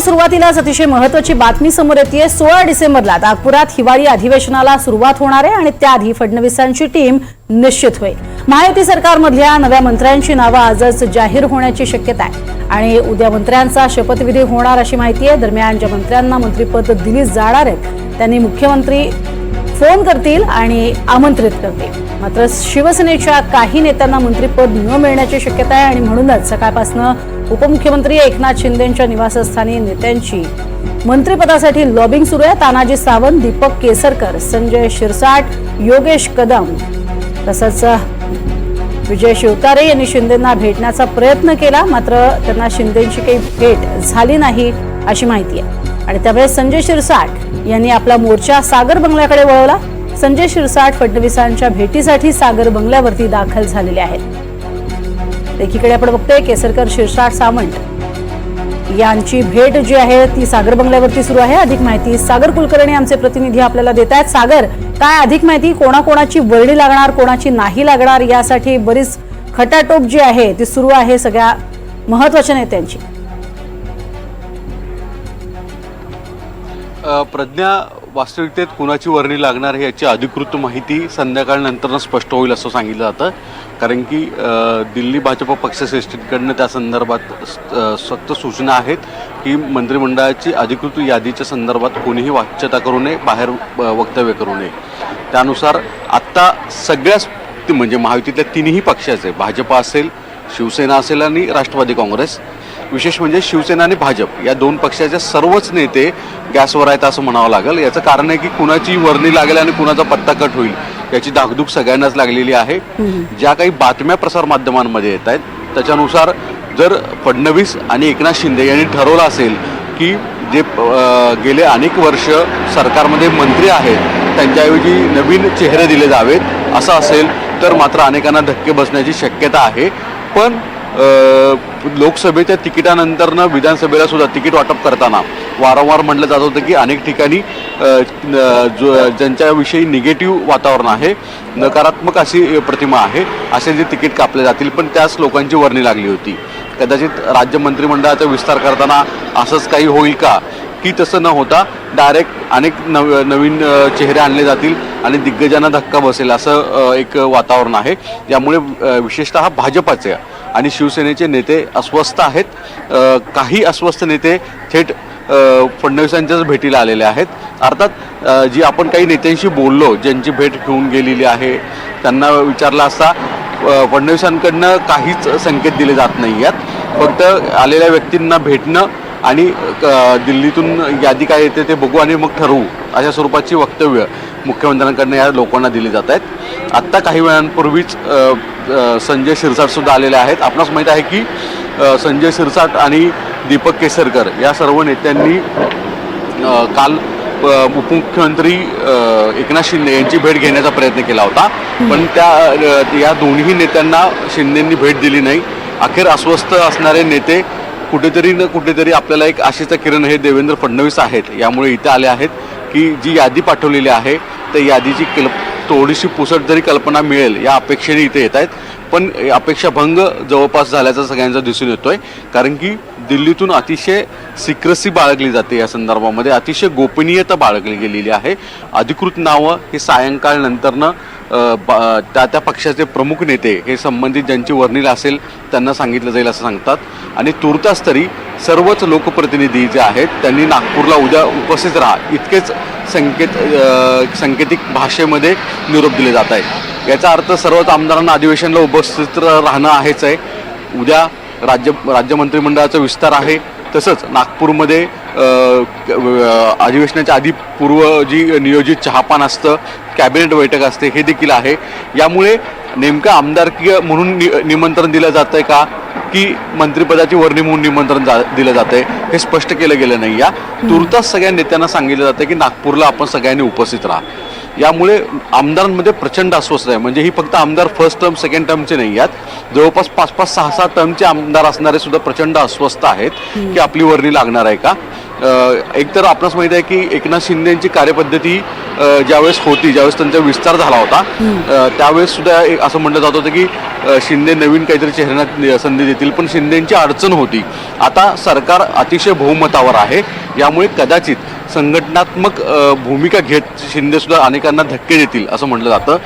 सुरुवातीलाच अतिशय महत्त्वाची बातमी समोर येते। 16 डिसेंबरला नागपुरात हिवाळी अधिवेशनाला सुरुवात होणार आहे आणि त्याआधी फडणवीसांची टीम निश्चित होईल। महायुती सरकारमधल्या नव्या मंत्र्यांची नावं आजच जाहीर होण्याची शक्यता आहे आणि उद्या मंत्र्यांचा शपथविधी होणार अशी माहिती आहे। दरम्यान ज्या मंत्र्यांना मंत्रिपद दिली जाणार आहेत त्यांनी मुख्यमंत्री फोन करतील आणि आमंत्रित करतील। मात्र शिवसेनेच्या काही नेत्यांना मंत्रिपद न मिळण्याची शक्यता आहे आणि म्हणूनच सकाळपासून उपमुख्यमंत्री एकनाथ शिंदेंच्या निवासस्थानी नेत्यांची मंत्रिपदासाठी लॉबिंग सुरू आहे। तानाजी सावंत, दीपक केसरकर, संजय शिरसाट, योगेश कदम तसंच विजय शिवतारे यांनी शिंदेंना भेटण्याचा प्रयत्न केला, मात्र त्यांना शिंदेंची काही भेट झाली नाही अशी माहिती आहे आणि त्यामुळे संजय शिरसाट यांनी आपला मोर्चा सागर बंगल्याकडे वळवला। संजय शिरसाट फडणवीसांच्या भेटीसाठी सागर बंगल्यावरती दाखल झालेले आहेत। एकीकडे आपण बघतोय केसरकर, शिरसाट, सावंत यांची भेट जी आहे ती सागर बंगल्यावरती सुरू आहे। अधिक माहिती सागर कुलकर्णी आमचे प्रतिनिधी आपल्याला देत आहेत। सागर, काय अधिक माहिती, कोणाकोणाची वर्णी लागणार, कोणाची नाही लागणार, यासाठी बरीच खटाटोप जी आहे ती सुरू आहे सगळ्या महत्त्वाच्या नेत्यांची। प्रज्ञा, वास्तविकतेत कुणाची वर्णी लागणार आहे याची अधिकृत माहिती संध्याकाळनंतर स्पष्ट होईल असं सांगितलं जातं, कारण की दिल्ली भाजप पक्षश्रेष्ठींकडनं त्या संदर्भात सक्त सूचना आहेत की मंत्रिमंडळाची अधिकृत यादीच्या संदर्भात कोणीही वाच्यता करू नये, बाहेर वक्तव्य करू नये। त्यानुसार आत्ता सगळ्याच म्हणजे महायुतीतल्या तिन्ही पक्षाचे, भाजप असेल, शिवसेना असेल आणि राष्ट्रवादी काँग्रेस, विशेष म्हणजे शिवसेना आणि भाजप या दोन पक्षाचे सर्वच नेते गॅसवर आहेत असं म्हणावं लागेल। याचं कारण आहे की कुणाची वर्णी लागेल आणि कुणाचा पत्ता कट होईल याची धाकधूक सगळ्यांनाच लागलेली आहे। ज्या काही बातम्या प्रसारमाध्यमांमध्ये येत आहेत त्याच्यानुसार जर फडणवीस आणि एकनाथ शिंदे यांनी ठरवलं असेल की जे गेले अनेक वर्ष सरकारमध्ये मंत्री आहेत त्यांच्याऐवजी नवीन चेहरे दिले जावेत असं असेल तर मात्र अनेकांना धक्के बसण्याची शक्यता आहे। पण लोकसभेच्या तिकिटानंतरनं विधानसभेला सुद्धा तिकीट वाटप करताना वारंवार म्हटलं जात होतं की अनेक ठिकाणी ज्यांच्याविषयी निगेटिव्ह वातावरण आहे, नकारात्मक अशी प्रतिमा आहे, असे जे तिकीट कापले जातील, पण त्याच लोकांची वर्णी लागली होती। कदाचित राज्य मंत्रिमंडळाचा विस्तार करताना असंच काही होईल का, की तसं न होता डायरेक्ट अनेक नवीन चेहरे आणले जातील आणि दिग्गजांना धक्का बसेल असं एक वातावरण आहे। यामुळे विशेषतः भाजपाचे आणि शिवसेनेचे नेते अस्वस्थ आहेत। काही अस्वस्थ नेते थेट फडणवीसांच्याच भेटीला आलेले आहेत। अर्थात जी आपण काही नेत्यांशी बोललो, ज्यांची भेट घेऊन गेलेली आहे, त्यांना विचारलं असता फडणवीसांकडनं काहीच संकेत दिले जात नाही आहेत। फक्त आलेल्या व्यक्तींना भेटणं आणि दिल्लीतून यादी काय येते ते बघू आणि मग ठरवू अशा स्वरूपाची वक्तव्य मुख्यमंत्र्यांकडनं या लोकांना दिली जात आहेत। आत्ता काही वेळांपूर्वीच संजय शिरसाट सुद्धा आलेले आहेत। आपणास माहीत आहे की संजय शिरसाट आणि दीपक केसरकर या सर्व नेत्यांनी काल उपमुख्यमंत्री एकनाथ शिंदे यांची भेट घेण्याचा प्रयत्न केला होता, पण या दोन्ही नेत्यांना शिंदेंनी भेट दिली नाही। अखेर अस्वस्थ असणारे नेते कुठेतरी न कुठेतरी आपल्याला एक आशेचा किरण हे देवेंद्र फडणवीस आहेत, यामुळे इथे आले आहेत की जी यादी पाठवलेली आहे त्या यादीची थोडीशी पुसट जरी कल्पना मिळेल या अपेक्षेने इथे येत आहेत। पण अपेक्षाभंग जवळपास झाल्याचा सगळ्यांचा दिसून येतोय, कारण की दिल्लीतून अतिशय सिक्रेसी बाळगली जाते, या संदर्भामध्ये अतिशय गोपनीयता बाळगली गेलेली आहे। अधिकृत नावं हे सायंकाळनंतरनं त्या पक्षाचे प्रमुख नेते हे संबंधित ज्यांची वर्णीला असेल त्यांना सांगितलं जाईल असं सांगतात आणि तुर्तास तरी सर्वच लोकप्रतिनिधी जे आहेत त्यांनी नागपूरला उद्या उपस्थित राहा इतकेच सांकेतिक भाषेमध्ये निरोप दिले जात आहेत। याचा अर्थ सर्वच आमदारांना अधिवेशनाला उपस्थित राहणं आहेच आहे। उद्या राज्य मंत्रिमंडळाचा विस्तार आहे, तसंच नागपूरमध्ये अधिवेशनाच्या आधी पूर्व जी नियोजित चहापान असतं, कॅबिनेट बैठक असते, हे देखील आहे। यामुळे नेमकं आमदारकीय म्हणून निमंत्रण दिलं जात आहे का की मंत्रिपदाची वर्णी म्हणून निमंत्रण दिलं जात आहे हे स्पष्ट केलं गेलं नाही। या तुर्तास सगळ्या नेत्यांना सांगितलं जातं की नागपूरला आपण सगळ्यांनी उपस्थित राहा। यामुळे आमदारांमध्ये प्रचंड अस्वस्थ आहे। म्हणजे ही फक्त आमदार फर्स्ट टर्म सेकंड टर्मचे नाही आहेत, जवळपास 5-5, 6-6 टर्मचे आमदार असणारे सुद्धा प्रचंड अस्वस्थ आहेत की आपली वर्णी लागणार आहे का। एक तर आपणास माहिती आहे की एकनाथ शिंदेची कार्यपद्धती ज्यावेळेस ज्यावेळेस त्यांचा विस्तार झाला होता त्यावेळेस सुद्धा असं म्हटलं जात होतं की शिंदे नवीन काहीतरी चेहऱ्यांना संधी देतील, पण शिंदेची अडचण होती. आता सरकार अतिशय बहुमतावर आहे, यामुळे कदाचित संघटनात्मक भूमिका घेत शिंदे सुद्धा अनेकांना धक्के देतील असं म्हटलं जातं.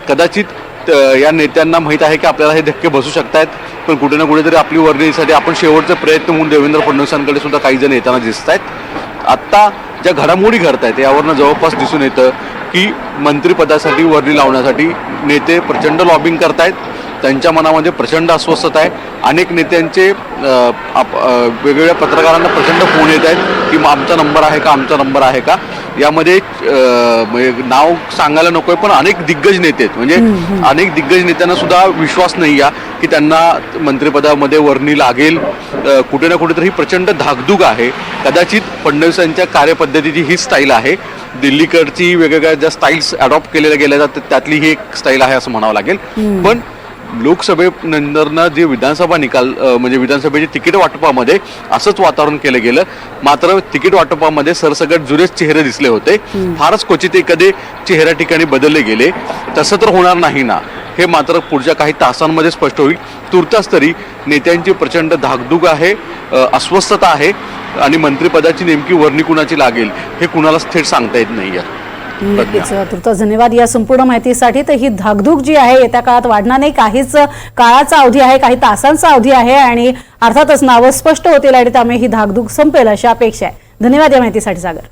कदाचित या नेत्यांना माहीत आहे की आपल्याला हे धक्के बसू शकतात, पण कुठे ना कुठेतरी आपली वर्णीसाठी आपण शेवटचे प्रयत्न म्हणून देवेंद्र फडणवीसांकडे सुद्धा काही जण येताना दिसत आहेत. आत्ता ज्या घडामोडी घडत आहेत यावरनं जवळपास दिसून येतं की मंत्रिपदासाठी वर्णी लावण्यासाठी नेते प्रचंड लॉबिंग करतायत. त्यांच्या मनामध्ये प्रचंड अस्वस्थता आहे. अनेक नेत्यांचे वेगवेगळ्या पत्रकारांना प्रचंड फोन येत आहेत की आमचा नंबर आहे का, आमचा नंबर आहे का. यामध्ये नाव सांगायला नको आहे, पण अनेक दिग्गज नेते आहेत, म्हणजे अनेक दिग्गज नेत्यांना सुद्धा विश्वास नाही आहे की त्यांना मंत्रिपदामध्ये वर्णी लागेल. कुठे ना कुठेतरी प्रचंड धाकधूक आहे. कदाचित फडणवीसांच्या कार्यपद्धतीची ही स्टाईल आहे. दिल्लीकडची वेगवेगळ्या ज्या स्टाईल्स अडॉप्ट केलेल्या गेल्या जातात त्यातली ही एक स्टाईल आहे असं म्हणावं लागेल. पण लोकसभेनंतरनं जे विधानसभा निकाल म्हणजे विधानसभेच्या तिकीट वाटपामध्ये असंच वातावरण केलं गेलं. मात्र तिकीट वाटपामध्ये सरसकट जुनेच चेहरे दिसले होते. फारच क्वचित एखादे चेहऱ्या ठिकाणी बदलले गेले. तसं तर होणार नाही ना, हे मात्र पुढच्या काही तासांमध्ये स्पष्ट होईल. तुर्तास तरी नेत्यांची प्रचंड धाकधूक आहे, अस्वस्थता आहे आणि मंत्रिपदाची नेमकी वर्णी कुणाची लागेल हे कुणालाच थेट सांगता येत नाही आहे. नक्कीच तुर्तास धन्यवाद या संपूर्ण माहितीसाठी. तर ही धाकधूक जी आहे येत्या काळात वाढणार नाही, काहीच काळाचा अवधी आहे, काही तासांचा अवधी आहे आणि अर्थातच नावं स्पष्ट होतील आणि त्यामुळे ही धाकधूक संपेल अशी अपेक्षा आहे. धन्यवाद या माहितीसाठी सागर.